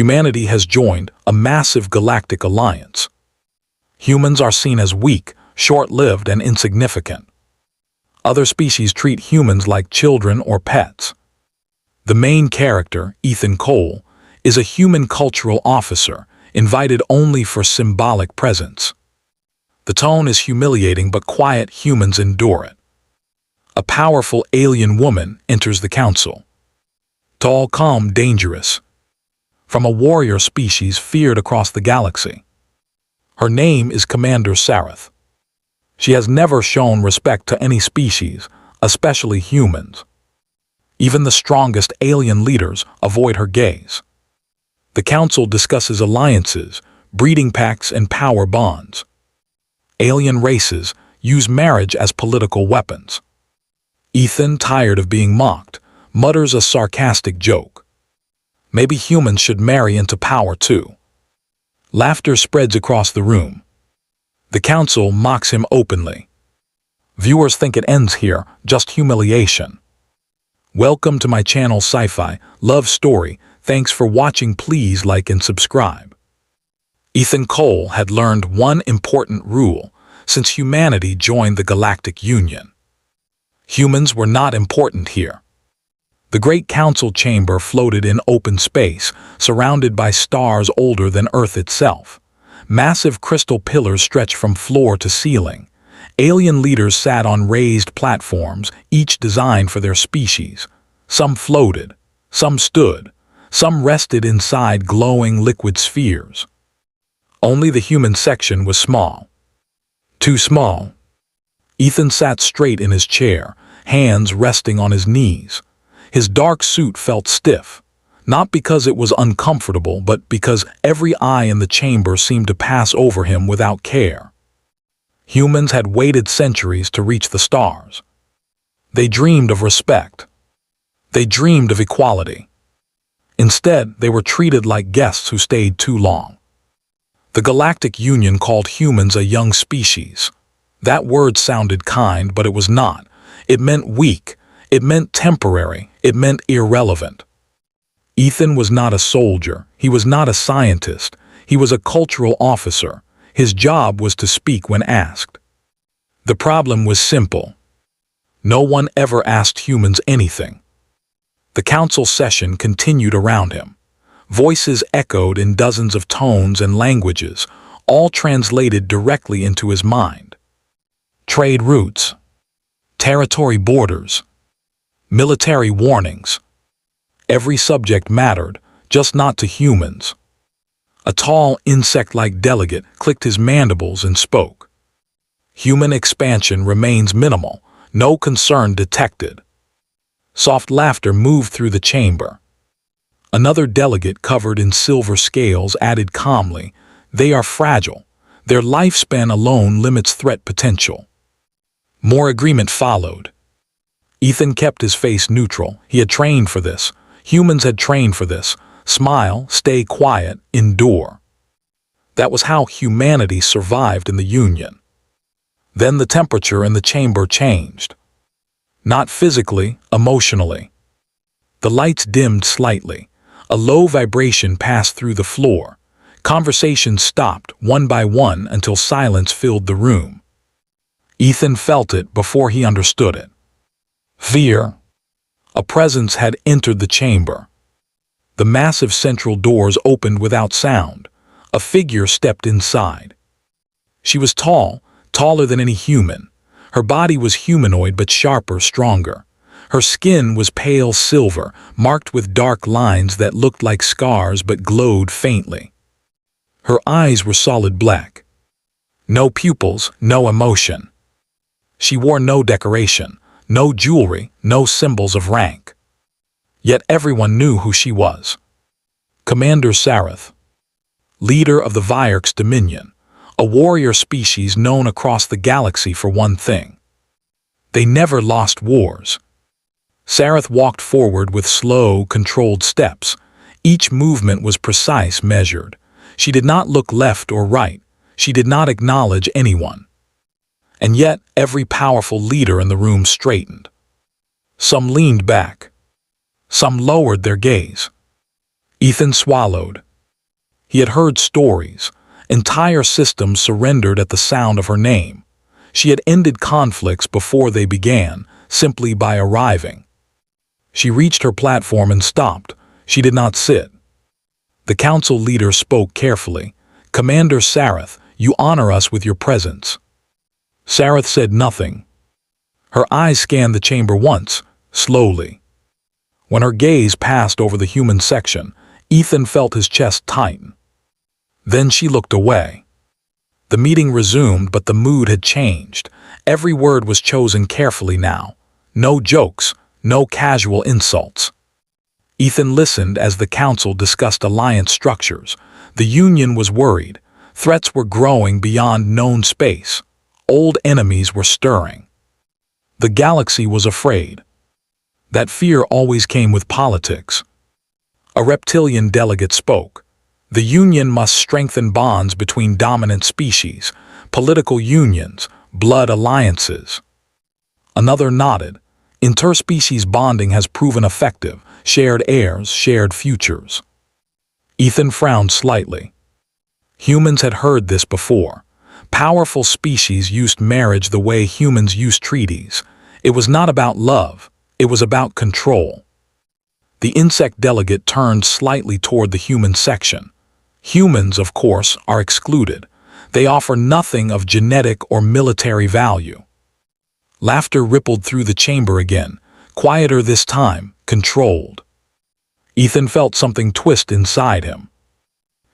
humanity has joined a massive galactic alliance. Humans are seen as weak, short-lived, and insignificant. Other species treat humans like children or pets. The main character, Ethan Cole, is a human cultural officer, invited only for symbolic presence. The tone is humiliating, but quiet humans endure it. A powerful alien woman enters the council. Tall, calm, dangerous. From a warrior species feared across the galaxy. Her name is Commander Sareth. She has never shown respect to any species, especially humans. Even the strongest alien leaders avoid her gaze. The council discusses alliances, breeding pacts, and power bonds. Alien races use marriage as political weapons. Ethan, tired of being mocked, mutters a sarcastic joke. Maybe humans should marry into power too. Laughter spreads across the room. The council mocks him openly. Viewers think it ends here, just humiliation. Welcome to my channel Sci-Fi Love Story. Thanks for watching. Please like and subscribe. Ethan Cole had learned one important rule since humanity joined the Galactic Union. Humans were not important here. The Great Council Chamber floated in open space, surrounded by stars older than Earth itself. Massive crystal pillars stretched from floor to ceiling. Alien leaders sat on raised platforms, each designed for their species. Some floated, some stood, some rested inside glowing liquid spheres. Only the human section was small. Too small. Ethan sat straight in his chair, hands resting on his knees. His dark suit felt stiff, not because it was uncomfortable, but because every eye in the chamber seemed to pass over him without care. Humans had waited centuries to reach the stars. They dreamed of respect. They dreamed of equality. Instead, they were treated like guests who stayed too long. The Galactic Union called humans a young species. That word sounded kind, but it was not. It meant weak. It meant temporary. It meant irrelevant. Ethan was not a soldier. He was not a scientist. He was a cultural officer. His job was to speak when asked. The problem was simple. No one ever asked humans anything. The council session continued around him. Voices echoed in dozens of tones and languages, all translated directly into his mind. Trade routes, territory borders, military warnings. Every subject mattered, just not to humans. A tall, insect-like delegate clicked his mandibles and spoke. Human expansion remains minimal, no concern detected. Soft laughter moved through the chamber. Another delegate covered in silver scales added calmly, "They are fragile. Their lifespan alone limits threat potential." More agreement followed. Ethan kept his face neutral. He had trained for this. Humans had trained for this. Smile, stay quiet, endure. That was how humanity survived in the Union. Then the temperature in the chamber changed. Not physically, emotionally. The lights dimmed slightly. A low vibration passed through the floor. Conversations stopped one by one until silence filled the room. Ethan felt it before he understood it. Fear. A presence had entered the chamber. The massive central doors opened without sound. A figure stepped inside. She was tall, taller than any human. Her body was humanoid but sharper, stronger. Her skin was pale silver, marked with dark lines that looked like scars but glowed faintly. Her eyes were solid black. No pupils, no emotion. She wore no decoration, no jewelry, no symbols of rank. Yet everyone knew who she was. Commander Sareth, leader of the Vierks Dominion, a warrior species known across the galaxy for one thing. They never lost wars. Sareth walked forward with slow, controlled steps. Each movement was precise, measured. She did not look left or right. She did not acknowledge anyone. And yet, every powerful leader in the room straightened. Some leaned back. Some lowered their gaze. Ethan swallowed. He had heard stories. Entire systems surrendered at the sound of her name. She had ended conflicts before they began, simply by arriving. She reached her platform and stopped. She did not sit. The council leader spoke carefully. "Commander Sareth, you honor us with your presence." Sareth said nothing. Her eyes scanned the chamber once, slowly. When her gaze passed over the human section, Ethan felt his chest tighten. Then she looked away. The meeting resumed, but the mood had changed. Every word was chosen carefully now. No jokes, no casual insults. Ethan listened as the council discussed alliance structures. The Union was worried. Threats were growing beyond known space. Old enemies were stirring. The galaxy was afraid. That fear always came with politics. A reptilian delegate spoke. The Union must strengthen bonds between dominant species, political unions, blood alliances. Another nodded. Interspecies bonding has proven effective. Shared heirs, shared futures. Ethan frowned slightly. Humans had heard this before. Powerful species used marriage the way humans use treaties. It was not about love, it was about control. The insect delegate turned slightly toward the human section. Humans, of course, are excluded. They offer nothing of genetic or military value. Laughter rippled through the chamber again, quieter this time, controlled. Ethan felt something twist inside him.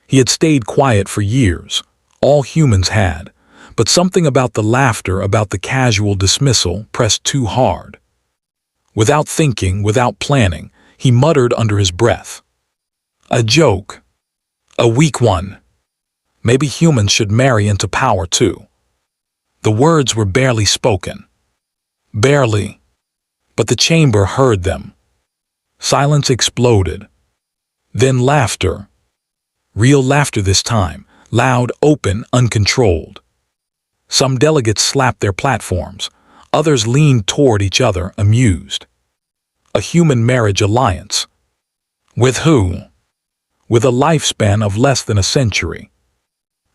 He had stayed quiet for years. All humans had. But something about the laughter, about the casual dismissal, pressed too hard. Without thinking, without planning, he muttered under his breath. A joke. A weak one. Maybe humans should marry into power too. The words were barely spoken. Barely. But the chamber heard them. Silence exploded. Then laughter. Real laughter this time. Loud, open, uncontrolled. Some delegates slapped their platforms. Others leaned toward each other, amused. A human marriage alliance. With who? With a lifespan of less than a century.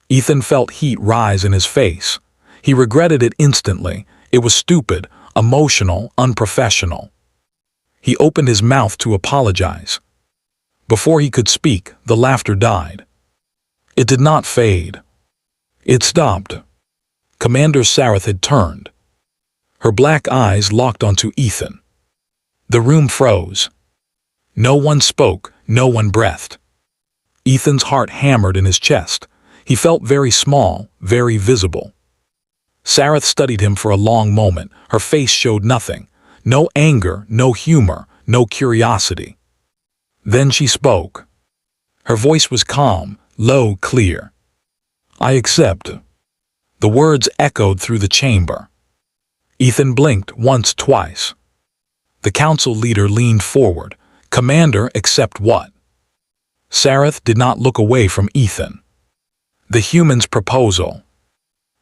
Ethan felt heat rise in his face. He regretted it instantly. It was stupid, emotional, unprofessional. He opened his mouth to apologize. Before he could speak, the laughter died. It did not fade. It stopped. Commander Sareth had turned. Her black eyes locked onto Ethan. The room froze. No one spoke, no one breathed. Ethan's heart hammered in his chest. He felt very small, very visible. Sareth studied him for a long moment. Her face showed nothing. No anger, no humor, no curiosity. Then she spoke. Her voice was calm, low, clear. I accept. The words echoed through the chamber. Ethan blinked once, twice. The council leader leaned forward. Commander, accept what? Sareth did not look away from Ethan. The human's proposal.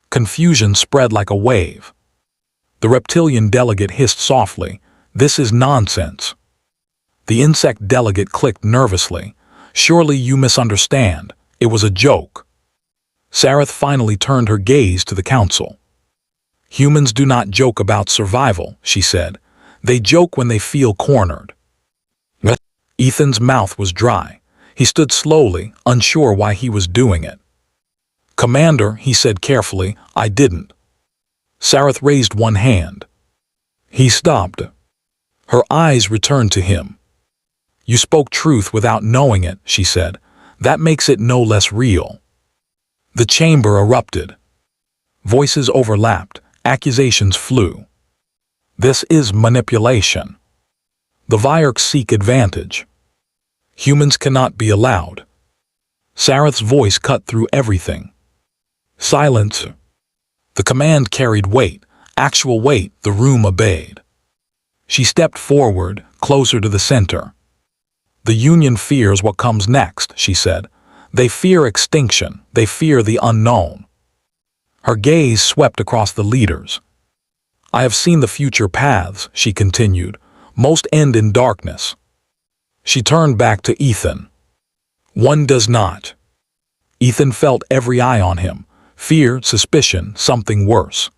Confusion spread like a wave. The reptilian delegate hissed softly, "This is nonsense." The insect delegate clicked nervously. "Surely you misunderstand. It was a joke." Sareth finally turned her gaze to the council. "Humans do not joke about survival," she said. "They joke when they feel cornered." Ethan's mouth was dry. He stood slowly, unsure why he was doing it. "Commander," he said carefully, "I didn't." Sareth raised one hand. He stopped. Her eyes returned to him. "You spoke truth without knowing it," she said. "That makes it no less real." The chamber erupted. Voices overlapped. Accusations flew. This is manipulation. The Vyarks seek advantage. Humans cannot be allowed. Sareth's voice cut through everything. Silence. The command carried weight, actual weight. The room obeyed. She stepped forward, closer to the center. "The Union fears what comes next," she said. "They fear extinction. They fear the unknown." Her gaze swept across the leaders. "I have seen the future paths," she continued. "Most end in darkness." She turned back to Ethan. "One does not." Ethan felt every eye on him. Fear, suspicion, something worse.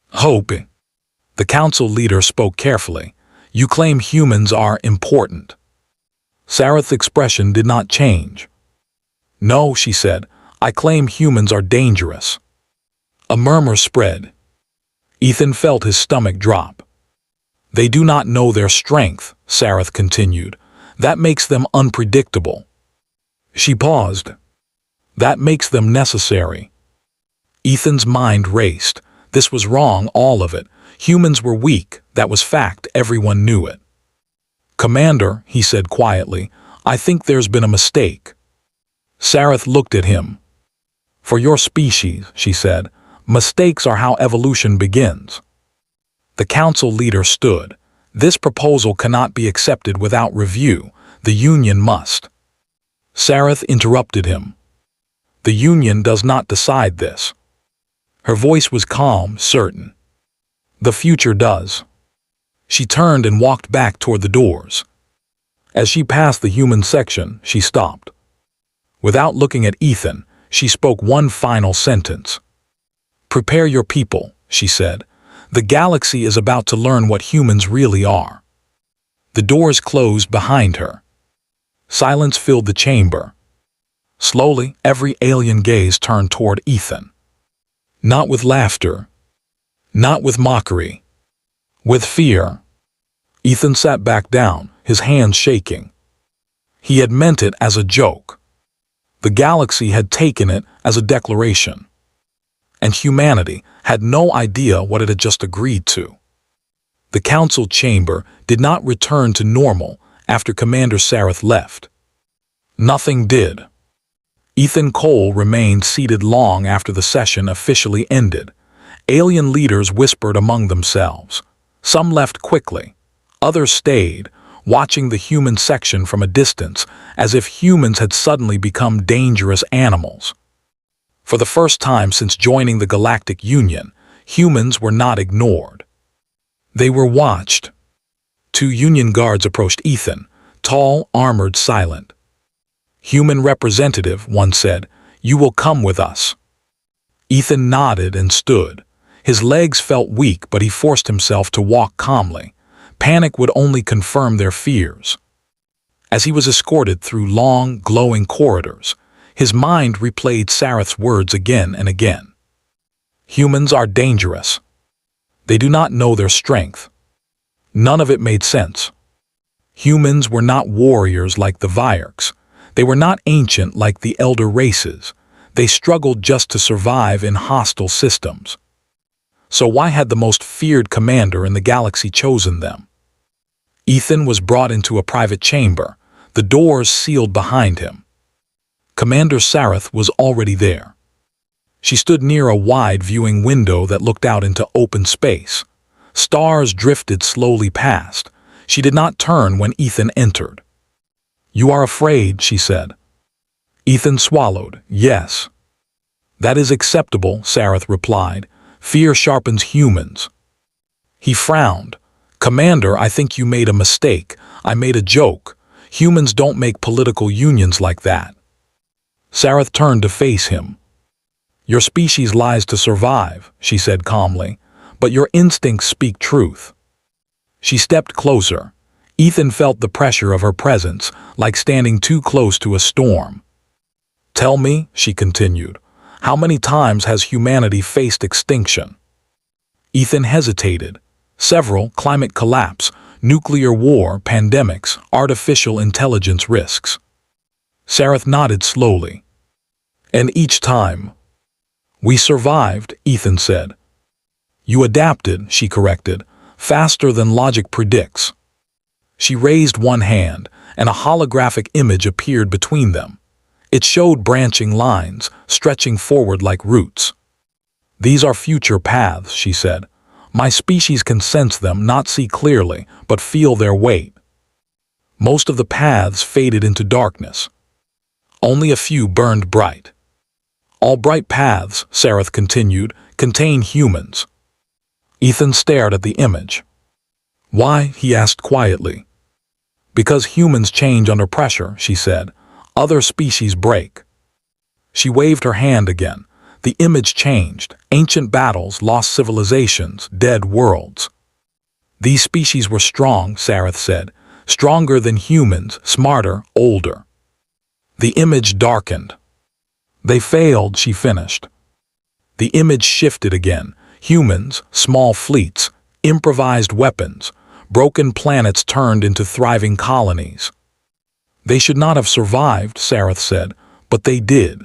Hope. The council leader spoke carefully. You claim humans are important. Sareth's expression did not change. No, she said. I claim humans are dangerous. A murmur spread. Ethan felt his stomach drop. They do not know their strength, Sareth continued. That makes them unpredictable. She paused. That makes them necessary. Ethan's mind raced. This was wrong, all of it. Humans were weak, that was fact, everyone knew it. Commander, he said quietly, I think there's been a mistake. Sareth looked at him. For your species, she said, mistakes are how evolution begins. The council leader stood. This proposal cannot be accepted without review. The Union must. Sareth interrupted him. The Union does not decide this. Her voice was calm, certain. The future does. She turned and walked back toward the doors. As she passed the human section, she stopped. Without looking at Ethan, she spoke one final sentence. Prepare your people, she said. The galaxy is about to learn what humans really are. The doors closed behind her. Silence filled the chamber. Slowly, every alien gaze turned toward Ethan. Not with laughter. Not with mockery. With fear. Ethan sat back down, his hands shaking. He had meant it as a joke. The galaxy had taken it as a declaration. And humanity had no idea what it had just agreed to. The council chamber did not return to normal after Commander Sareth left. Nothing did. Ethan Cole remained seated long after the session officially ended. Alien leaders whispered among themselves. Some left quickly. Others stayed, watching the human section from a distance, as if humans had suddenly become dangerous animals. For the first time since joining the Galactic Union, humans were not ignored. They were watched. 2 Union guards approached Ethan, tall, armored, silent. Human representative, one said, you will come with us. Ethan nodded and stood. His legs felt weak, but he forced himself to walk calmly. Panic would only confirm their fears. As he was escorted through long, glowing corridors, his mind replayed Sareth's words again and again. Humans are dangerous. They do not know their strength. None of it made sense. Humans were not warriors like the Viarks. They were not ancient like the elder races. They struggled just to survive in hostile systems. So why had the most feared commander in the galaxy chosen them? Ethan was brought into a private chamber, the doors sealed behind him. Commander Sareth was already there. She stood near a wide viewing window that looked out into open space. Stars drifted slowly past. She did not turn when Ethan entered. You are afraid, she said. Ethan swallowed. Yes. That is acceptable, Sareth replied. Fear sharpens humans. He frowned. Commander, I think you made a mistake. I made a joke. Humans don't make political unions like that. Sareth turned to face him. Your species lies to survive, she said calmly, but your instincts speak truth. She stepped closer. Ethan felt the pressure of her presence, like standing too close to a storm. Tell me, she continued, how many times has humanity faced extinction? Ethan hesitated. Several: climate collapse, nuclear war, pandemics, artificial intelligence risks. Sareth nodded slowly. And each time, we survived, Ethan said. You adapted, she corrected, faster than logic predicts. She raised one hand, and a holographic image appeared between them. It showed branching lines, stretching forward like roots. These are future paths, she said. My species can sense them, not see clearly, but feel their weight. Most of the paths faded into darkness. Only a few burned bright. All bright paths, Sareth continued, contain humans. Ethan stared at the image. Why? He asked quietly. Because humans change under pressure, she said. Other species break. She waved her hand again. The image changed. Ancient battles, lost civilizations, dead worlds. These species were strong, Sareth said. Stronger than humans, smarter, older. The image darkened. They failed, she finished. The image shifted again. Humans, small fleets, improvised weapons, broken planets turned into thriving colonies. They should not have survived, Sareth said, but they did.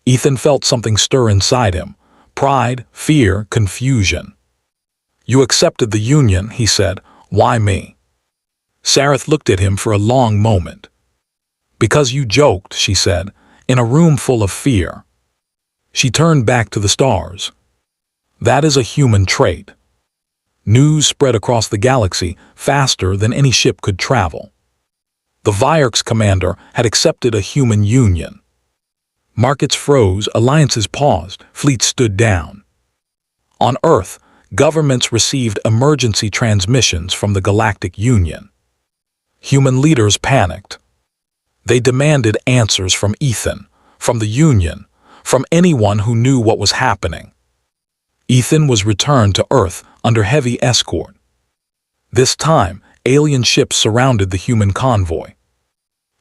Ethan felt something stir inside him. Pride, fear, confusion. You accepted the union, he said. Why me? Sareth looked at him for a long moment. Because you joked, she said, in a room full of fear. She turned back to the stars. That is a human trait. News spread across the galaxy faster than any ship could travel. The Virx commander had accepted a human union. Markets froze, alliances paused, fleets stood down. On Earth, governments received emergency transmissions from the Galactic Union. Human leaders panicked. They demanded answers from Ethan, from the Union, from anyone who knew what was happening. Ethan was returned to Earth under heavy escort. This time, alien ships surrounded the human convoy.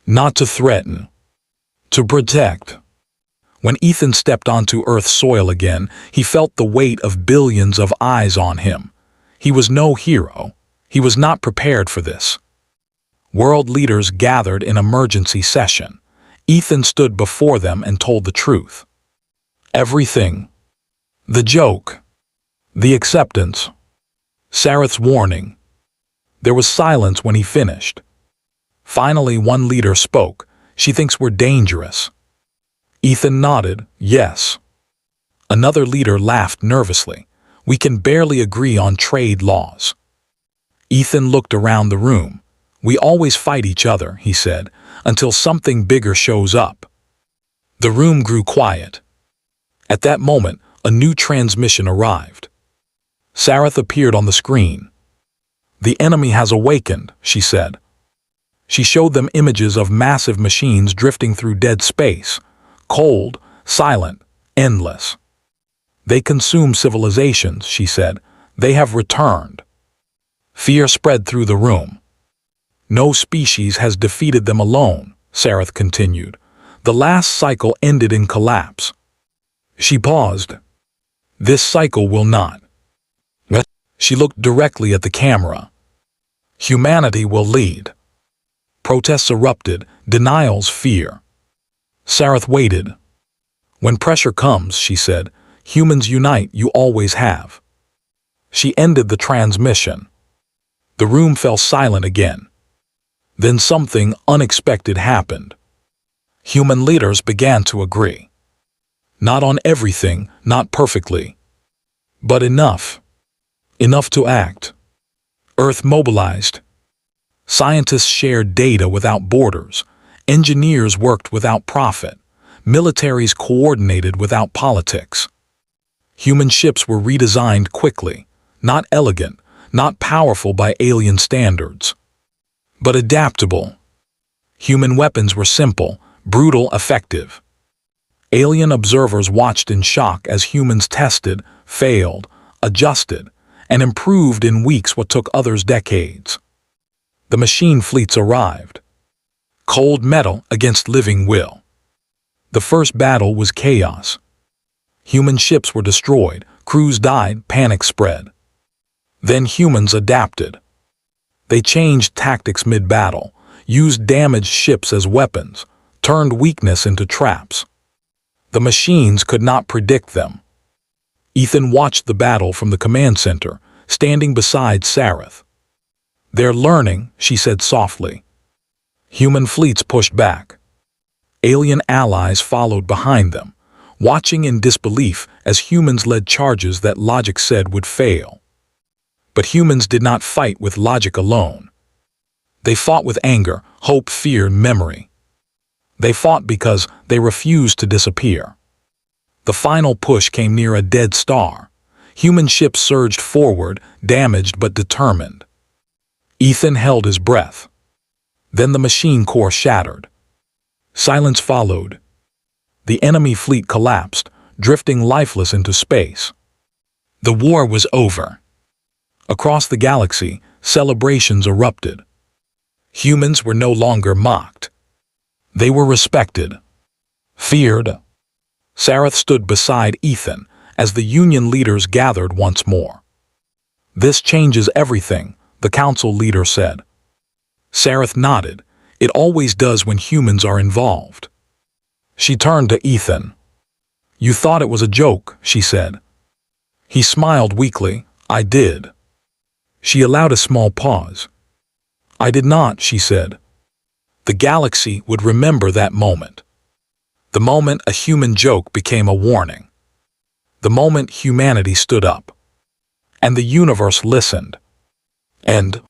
Not to threaten, to protect. When Ethan stepped onto Earth's soil again, he felt the weight of billions of eyes on him. He was no hero. He was not prepared for this. World leaders gathered in emergency session. Ethan stood before them and told the truth. Everything. The joke. The acceptance. Sareth's warning. There was silence when he finished. Finally, one leader spoke. She thinks we're dangerous. Ethan nodded, yes. Another leader laughed nervously. We can barely agree on trade laws. Ethan looked around the room. We always fight each other, he said, until something bigger shows up. The room grew quiet. At that moment, a new transmission arrived. Sareth appeared on the screen. The enemy has awakened, she said. She showed them images of massive machines drifting through dead space, cold, silent, endless. They consume civilizations, she said. They have returned. Fear spread through the room. No species has defeated them alone, Sareth continued. The last cycle ended in collapse. She paused. This cycle will not. She looked directly at the camera. Humanity will lead. Protests erupted, denials, fear. Sareth waited. When pressure comes, she said, humans unite, you always have. She ended the transmission. The room fell silent again. Then something unexpected happened. Human leaders began to agree. Not on everything, not perfectly. But enough. Enough to act. Earth mobilized. Scientists shared data without borders. Engineers worked without profit. Militaries coordinated without politics. Human ships were redesigned quickly, not elegant, not powerful by alien standards, but adaptable. Human weapons were simple, brutal, effective. Alien observers watched in shock as humans tested, failed, adjusted, and improved in weeks what took others decades. The machine fleets arrived. Cold metal against living will. The first battle was chaos. Human ships were destroyed, crews died, panic spread. Then humans adapted. They changed tactics mid-battle, used damaged ships as weapons, turned weakness into traps. The machines could not predict them. Ethan watched the battle from the command center, standing beside Sareth. They're learning, she said softly. Human fleets pushed back. Alien allies followed behind them, watching in disbelief as humans led charges that logic said would fail. But humans did not fight with logic alone. They fought with anger, hope, fear, memory. They fought because they refused to disappear. The final push came near a dead star. Human ships surged forward, damaged but determined. Ethan held his breath. Then the machine core shattered. Silence followed. The enemy fleet collapsed, drifting lifeless into space. The war was over. Across the galaxy, celebrations erupted. Humans were no longer mocked. They were respected. Feared. Sareth stood beside Ethan as the Union leaders gathered once more. "This changes everything," the council leader said. Sareth nodded. "It always does when humans are involved." She turned to Ethan. "You thought it was a joke," she said. He smiled weakly. "I did." She allowed a small pause. "I did not," she said. The galaxy would remember that moment. The moment a human joke became a warning. The moment humanity stood up. And the universe listened. End.